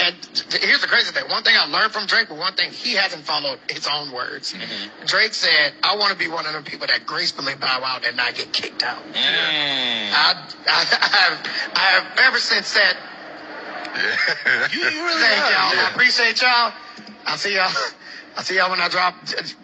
And here's the crazy thing. One thing I learned from Drake, but one thing he hasn't followed his own words. Mm-hmm. Drake said, I want to be one of them people that gracefully bow out and not get kicked out. I have ever since said, you really thank y'all. I appreciate y'all. I'll see y'all when I drop.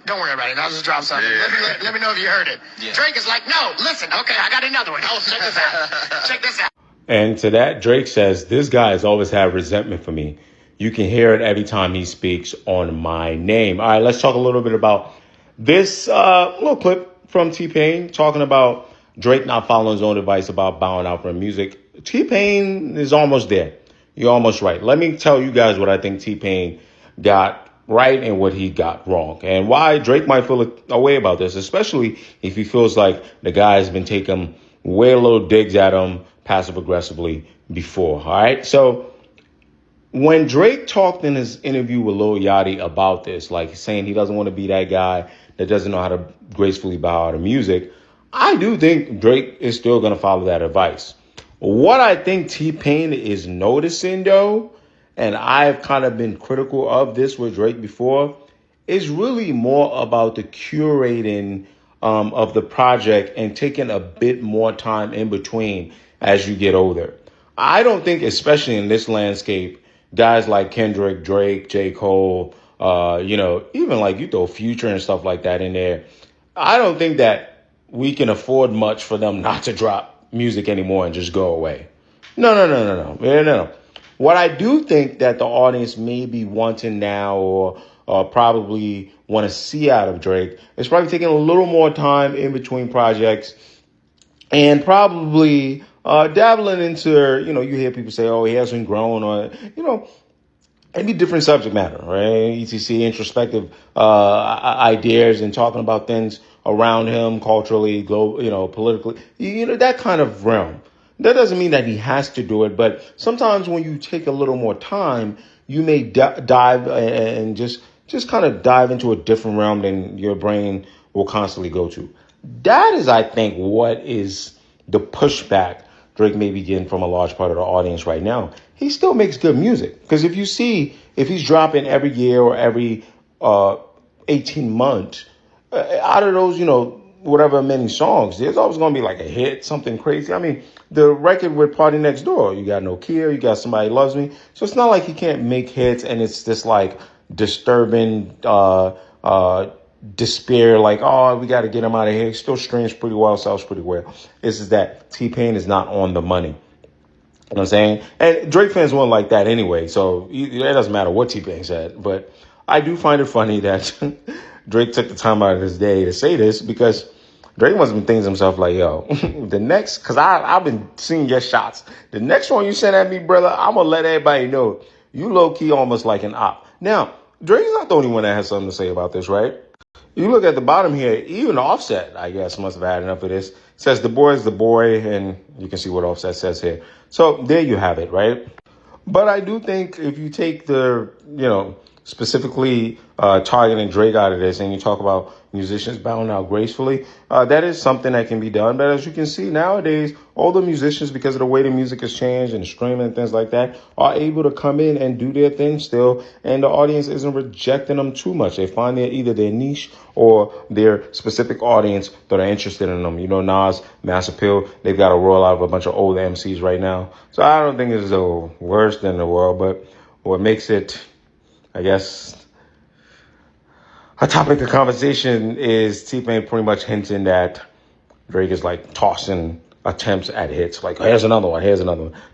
Don't worry about it. I'll just drop something. Yeah. Let me know if you heard it. Yeah. Drake is like, no, listen. Okay, I got another one. Oh, check this out. Check this out. And to that, Drake says, this guy has always had resentment for me. You can hear it every time he speaks on my name. All right, let's talk a little bit about this little clip from TPain talking about Drake not following his own advice about bowing out from music. TPain is almost there. You're almost right. Let me tell you guys what I think TPain got right and what he got wrong, and why Drake might feel a way about this, especially if he feels like the guy has been taking way little digs at him passive aggressively before. All right. So when Drake talked in his interview with Lil Yachty about this, like saying he doesn't want to be that guy that doesn't know how to gracefully bow out of music, I do think Drake is still going to follow that advice. What I think TPain is noticing, though, and I've kind of been critical of this with Drake before, is really more about the curating of the project and taking a bit more time in between as you get older. I don't think, especially in this landscape, guys like Kendrick, Drake, J. Cole, even like you throw Future and stuff like that in there, I don't think that we can afford much for them not to drop music anymore and just go away. No. What I do think that the audience may be wanting now or probably want to see out of Drake is probably taking a little more time in between projects and probably dabbling into, you hear people say, oh, he hasn't grown, or, maybe different subject matter, right? ETC, introspective ideas and talking about things around him culturally, global, politically, that kind of realm. That doesn't mean that he has to do it, but sometimes when you take a little more time, you may dive and just kind of dive into a different realm than your brain will constantly go to. That is, I think, what is the pushback Drake may be getting from a large part of the audience right now. He still makes good music, because if he's dropping every year or every 18 months, out of those, whatever many songs, there's always going to be like a hit, something crazy. I mean, the record with Party Next Door, you got Nokia, you got Somebody Loves Me. So it's not like he can't make hits and it's this like disturbing despair, like, oh, we got to get him out of here. He still streams pretty well, sells pretty well. It's just that TPain is not on the money. You know what I'm saying? And Drake fans weren't like that anyway, so it doesn't matter what T-Pain said. But I do find it funny that Drake took the time out of his day to say this, because Drake must have been thinking to himself like, yo, because I've been seeing your shots. The next one you send at me, brother, I'm going to let everybody know you low-key almost like an op. Now, Drake's not the only one that has something to say about this, right? You look at the bottom here, even Offset, I guess, must have had enough of this. It says the boy is the boy, and you can see what Offset says here. So there you have it, right? But I do think if you take the, specifically targeting Drake out of this, and you talk about musicians bowing out gracefully, that is something that can be done. But as you can see nowadays, all the musicians, because of the way the music has changed and streaming and things like that, are able to come in and do their thing still, and the audience isn't rejecting them too much. They find either their niche or their specific audience that are interested in them. Nas, Mass Appeal, they've got to roll out of a bunch of old MCs right now. So I don't think it's the worst in the world, but what makes it, I guess, a topic of conversation is TPain pretty much hinting that Drake is like tossing attempts at hits. Like, here's another one.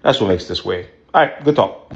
That's what makes this way. All right, good talk.